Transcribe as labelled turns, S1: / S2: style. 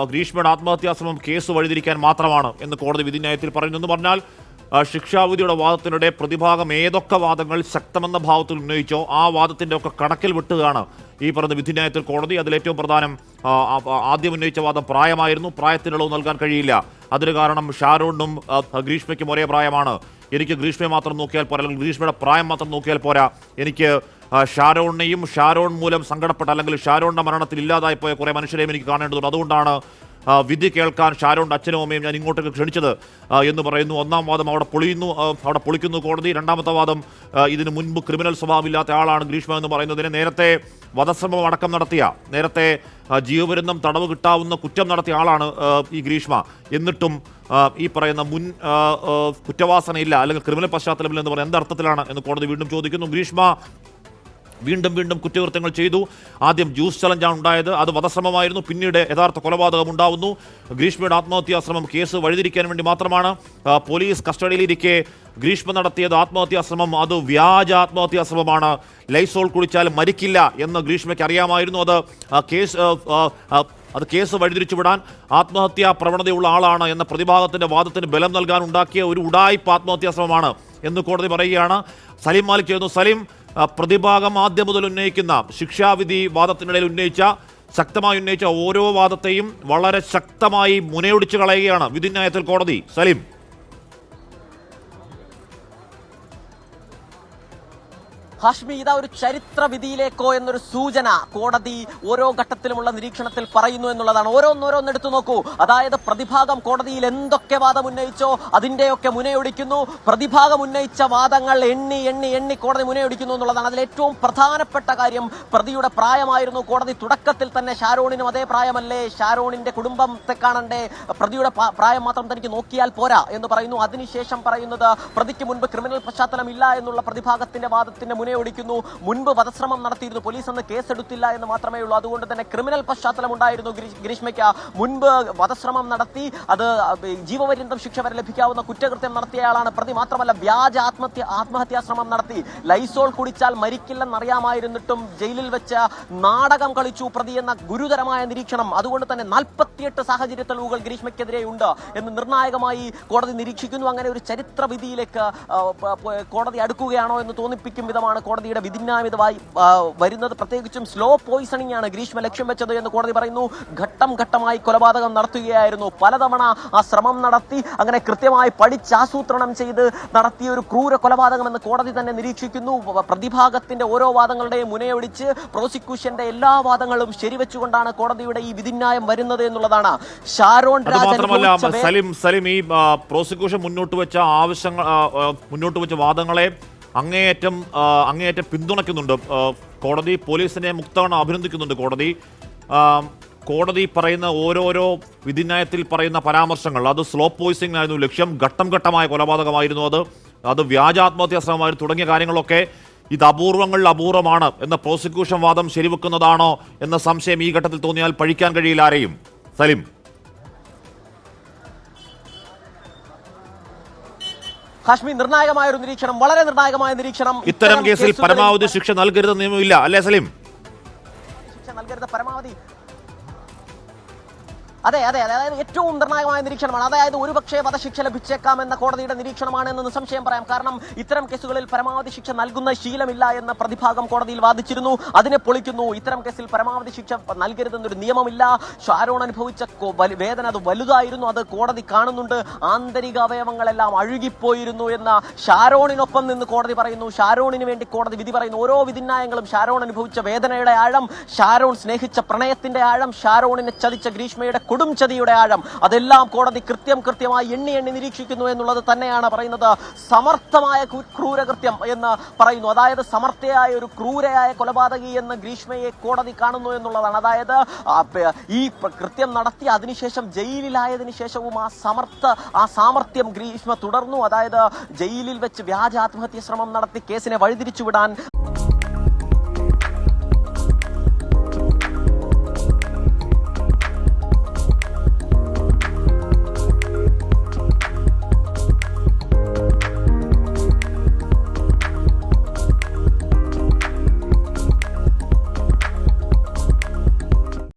S1: ഗ്രീഷ്മയുടെ ആത്മഹത്യാശ്രമം case വഴിതിരിക്കാൻ മാത്രമാണ് എന്ന് കോടതി വിധിന്യായത്തിൽ പറയുന്നു. എന്ന് പറഞ്ഞാൽ ശിക്ഷാവിധിയുടെ വാദത്തിനിടെ പ്രതിഭാഗം ഏതൊക്കെ വാദങ്ങൾ ശക്തമെന്ന ഭാവത്തിൽ ഉന്നയിച്ചോ ആ വാദത്തിൻ്റെ ഒക്കെ കണക്കിൽ വിട്ടുകയാണ് ഈ പറയുന്ന വിധിന്യായത്തിൽ കോടതി. അതിലേറ്റവും പ്രധാനം ആദ്യം ഉന്നയിച്ച വാദം പ്രായമായിരുന്നു. പ്രായത്തിനുള്ളവ് നൽകാൻ കഴിയില്ല. അതിന് കാരണം ഷാരോണിനും ഗ്രീഷ്മയ്ക്കും ഒരേ പ്രായമാണ്. എനിക്ക് ഗ്രീഷ്മയെ മാത്രം നോക്കിയാൽ പോരാ, അല്ലെങ്കിൽ ഗ്രീഷ്മയുടെ പ്രായം മാത്രം നോക്കിയാൽ പോരാ, എനിക്ക് ഷാരോണിനെയും ഷാരോൺ മൂലം സങ്കടപ്പെട്ട അല്ലെങ്കിൽ ഷാരോണിന്റെ മരണത്തിൽ ഇല്ലാതായി പോയ കുറേ മനുഷ്യരെയും എനിക്ക് കാണേണ്ടതുണ്ട്. അതുകൊണ്ടാണ് വിധി കേൾക്കാൻ ഷാരോണിന്റെ അച്ഛനും അമ്മയും ഞാൻ ഇങ്ങോട്ടേക്ക് ക്ഷണിച്ചത് എന്ന് പറയുന്നു. ഒന്നാം വാദം അവിടെ പൊളിക്കുന്നു കോടതി. രണ്ടാമത്തെ വാദം ഇതിന് മുൻപ് ക്രിമിനൽ സ്വഭാവമില്ലാത്ത ആളാണ് ഗ്രീഷ്മ എന്ന് പറയുന്നതിന് നേരത്തെ വധശ്രമം അടക്കം നടത്തിയ, നേരത്തെ ജീവപര്യന്തം തടവ് കിട്ടാവുന്ന കുറ്റം നടത്തിയ ആളാണ് ഈ ഗ്രീഷ്മ. എന്നിട്ടും ഈ പറയുന്ന മുൻ കുറ്റവാസനയില്ല അല്ലെങ്കിൽ ക്രിമിനൽ പശ്ചാത്തലമില്ല എന്ന് പറയുന്നത് എന്തർത്ഥത്തിലാണ് എന്ന് കോടതി വീണ്ടും ചോദിക്കുന്നു. ഗ്രീഷ്മ വീണ്ടും കുറ്റകൃത്യങ്ങൾ ചെയ്തു. ആദ്യം ജ്യൂസ് ചലഞ്ചാണ് ഉണ്ടായത്, അത് വധശ്രമമായിരുന്നു. പിന്നീട് യഥാർത്ഥ കൊലപാതകം ഉണ്ടാവുന്നു. ഗ്രീഷ്മയുടെ ആത്മഹത്യാശ്രമം കേസ് വഴിതിരിക്കാൻ വേണ്ടി മാത്രമാണ്. പോലീസ് കസ്റ്റഡിയിലിരിക്കെ ഗ്രീഷ്മ നടത്തിയത് ആത്മഹത്യാശ്രമം, അത് വ്യാജ ആത്മഹത്യാശ്രമമാണ്. ലൈസോൾ കുടിച്ചാൽ മരിക്കില്ല എന്ന് ഗ്രീഷ്മയ്ക്ക് അറിയാമായിരുന്നു. അത് കേസ് വഴിതിരിച്ചു വിടാൻ ആത്മഹത്യാ പ്രവണതയുള്ള ആളാണ് എന്ന പ്രതിഭാഗത്തിന്റെ വാദത്തിന് ബലം നൽകാൻ ഉണ്ടാക്കിയ ഒരു ഉഡായിപ്പ് ആത്മഹത്യാശ്രമമാണ് എന്ന് കോടതി പറയുകയാണ്. സലീം മാലിക് ചെയ്യുന്നു. സലീം, പ്രതിഭാഗം ആദ്യം മുതൽ ഉന്നയിക്കുന്ന ശിക്ഷാവിധി വാദത്തിനിടയിൽ ശക്തമായി ഉന്നയിച്ച ഓരോ വാദത്തെയും വളരെ ശക്തമായി മുനയൊടിച്ചു കളയുകയാണ് വിധിന്യായത്തിൽ കോടതി. സലീം.
S2: ഹാഷ്മി, ഇതാ ഒരു ചരിത്ര വിധിയിലേക്കോ എന്നൊരു സൂചന കോടതി ഓരോ ഘട്ടത്തിലുമുള്ള നിരീക്ഷണത്തിൽ പറയുന്നു എന്നുള്ളതാണ്. ഓരോന്നെടുത്തു നോക്കൂ. അതായത് പ്രതിഭാഗം കോടതിയിൽ എന്തൊക്കെ വാദം ഉന്നയിച്ചോ അതിന്റെയൊക്കെ മുനയൊടിക്കുന്നു. പ്രതിഭാഗം ഉന്നയിച്ച വാദങ്ങൾ എണ്ണി കോടതി മുനയൊടിക്കുന്നു എന്നുള്ളതാണ്. അതിൽ ഏറ്റവും പ്രധാനപ്പെട്ട കാര്യം പ്രതിയുടെ പ്രായമായിരുന്നു. കോടതി തുടക്കത്തിൽ തന്നെ ഷാരോണിനും അതേ പ്രായമല്ലേ, ഷാരോണിന്റെ കുടുംബത്തെ കാണണ്ടേ, പ്രതിയുടെ പ്രായം മാത്രം തനിക്ക് നോക്കിയാൽ പോരാ എന്ന് പറയുന്നു. അതിനുശേഷം പറയുന്നത് പ്രതിക്ക് മുൻപ് ക്രിമിനൽ പശ്ചാത്തലം ഇല്ല എന്നുള്ള പ്രതിഭാഗത്തിന്റെ വാദത്തിന്റെ ഒടിക്കുന്നു. മുൻപ് വധശ്രമം നടത്തിയിരുന്നു, പോലീസ് അന്ന് കേസെടുത്തില്ല എന്ന് മാത്രമേ ഉള്ളൂ. അതുകൊണ്ട് തന്നെ ക്രിമിനൽ പശ്ചാത്തലം ഉണ്ടായിരുന്നു ഗ്രീഷ്മയ്ക്ക്. മുൻപ് വധശ്രമം നടത്തി അത് ജീവപര്യന്തം ശിക്ഷ വരെ ലഭിക്കാവുന്ന കുറ്റകൃത്യം നടത്തിയയാളാണ് പ്രതി. മാത്രമല്ല വ്യാജ ആത്മഹത്യാശ്രമം നടത്തി. ലൈസോൾ കുടിച്ചാൽ മരിക്കില്ലെന്നറിയാമായിരുന്നിട്ടും ജയിലിൽ വെച്ച് നാടകം കളിച്ചു പ്രതി എന്ന ഗുരുതരമായ നിരീക്ഷണം. അതുകൊണ്ട് തന്നെ 48 സാഹചര്യ തെളിവുകൾ ഗ്രീഷ്മയ്ക്കെതിരെ ഉണ്ട് എന്ന് നിർണായകമായി കോടതി നിരീക്ഷിക്കുന്നു. അങ്ങനെ ഒരു ചരിത്ര വിധിയിലേക്ക് കോടതി അടുക്കുകയാണോ എന്ന് തോന്നിപ്പിക്കും വിധമാണ് കോടതിയുടെ വിധിന്യായമായി വരുന്നത്. പ്രത്യേകിച്ചും സ്ലോ പോയിസണിംഗ് ആണ് ഗ്രീഷ്മ ലക്ഷ്യം വെച്ചത് എന്ന് കോടതി പറയുന്നു. ഘട്ടമായി കൊലപാതകം നടത്തുകയായിരുന്നു. പലതവണ ആ ശ്രമം നടത്തി, അങ്ങനെ കൃത്യമായി പഠിച്ചാസൂത്രണം ചെയ്ത് നടത്തിയ ഒരു ക്രൂര കൊലപാതകം എന്ന് കോടതി തന്നെ നിരീക്ഷിക്കുന്നു. പ്രതിഭാഗത്തിന്റെ ഓരോ വാദങ്ങളുടെയും മുനയൊടിച്ച് പ്രോസിക്യൂഷന്റെ എല്ലാ വാദങ്ങളും ശരിവെച്ചുകൊണ്ടാണ് കോടതിയുടെ ഈ വിധിന്യായം വരുന്നത് എന്നുള്ളതാണ്. ഷാരോൺ
S1: സലീം, ഈ പ്രോസിക്യൂഷൻ മുന്നോട്ട് വെച്ച വാദങ്ങളെ അങ്ങേയറ്റം പിന്തുണയ്ക്കുന്നുണ്ട് കോടതി. പോലീസിനെ മുക്തവണ അഭിനന്ദിക്കുന്നുണ്ട് കോടതി പറയുന്ന ഓരോരോ വിധിന്യായത്തിൽ പറയുന്ന പരാമർശങ്ങൾ, അത് സ്ലോ പോയിസണിംഗ് ആയിരുന്നു ലക്ഷ്യം, ഘട്ടമായ കൊലപാതകമായിരുന്നു, അത് വ്യാജ ആത്മഹത്യാശ്രമമായിരുന്നു തുടങ്ങിയ കാര്യങ്ങളൊക്കെ ഇത് അപൂർവങ്ങളിൽ അപൂർവമാണ് എന്ന പ്രോസിക്യൂഷൻ വാദം ശരിവെക്കുന്നതാണോ എന്ന സംശയം ഈ ഘട്ടത്തിൽ തോന്നിയാൽ പഴിക്കാൻ കഴിയില്ല ആരെയും. സലീം.
S2: ഹാഷ്മി, നിർണായകമായ ഒരു നിരീക്ഷണം, വളരെ നിർണായകമായ നിരീക്ഷണം.
S1: ഇത്തരം കേസിൽ പരമാവധി ശിക്ഷ നൽകരുത് നിയമമില്ല, അല്ലേ സലീം?
S2: ശിക്ഷ നൽകരുത് പരമാവധി, അതെ, അതായത് ഏറ്റവും നിർണായകമായ നിരീക്ഷണമാണ്. അതായത് ഒരുപക്ഷെ വധശിക്ഷ ലഭിച്ചേക്കാം എന്ന കോടതിയുടെ നിരീക്ഷണമാണ് എന്ന് നിസ്സംശയം പറയാം. കാരണം ഇത്തരം കേസുകളിൽ പരമാവധി ശിക്ഷ നൽകുന്ന ശീലമില്ല എന്ന പ്രതിഭാഗം കോടതിയിൽ വാദിച്ചിരുന്നു. അതിനെ പൊളിക്കുന്നു. ഇത്തരം കേസിൽ പരമാവധി ശിക്ഷ നൽകരുതെന്നൊരു നിയമമില്ല. ഷാരോൺ അനുഭവിച്ച വേദന അത് വലുതായിരുന്നു, അത് കോടതി കാണുന്നുണ്ട്. ആന്തരിക അവയവങ്ങളെല്ലാം അഴുകിപ്പോയിരുന്നു എന്ന് ഷാരോണിനൊപ്പം നിന്ന് കോടതി പറയുന്നു. ഷാരോണിന് വേണ്ടി കോടതി വിധി പറയുന്നു. ഓരോ വിധിന്യായങ്ങളും ഷാരോൺ അനുഭവിച്ച വേദനയുടെ ആഴം, ഷാരോൺ സ്നേഹിച്ച പ്രണയത്തിന്റെ ആഴം, ഷാരോണിനെ ചതിച്ച ഗ്രീഷ്മയുടെ കൊടുംചതിയുടെ ആഴം, അതെല്ലാം കോടതി കൃത്യമായി എണ്ണി നിരീക്ഷിക്കുന്നു എന്നുള്ളത് തന്നെയാണ് പറയുന്നത്. സമർത്ഥമായ ക്രൂരകൃത്യം എന്ന് പറയുന്നു. അതായത് സമർത്ഥയായ ഒരു ക്രൂരയായ കൊലപാതകി എന്ന് ഗ്രീഷ്മയെ കോടതി കാണുന്നു എന്നുള്ളതാണ്. അതായത് ഈ കൃത്യം നടത്തി അതിനുശേഷം ജയിലിലായതിനു ശേഷവും ആ സാമർത്ഥ്യം ഗ്രീഷ്മ തുടർന്നു. അതായത് ജയിലിൽ വെച്ച് വ്യാജ ആത്മഹത്യ ശ്രമം നടത്തി കേസിനെ വഴിതിരിച്ചുവിടാൻ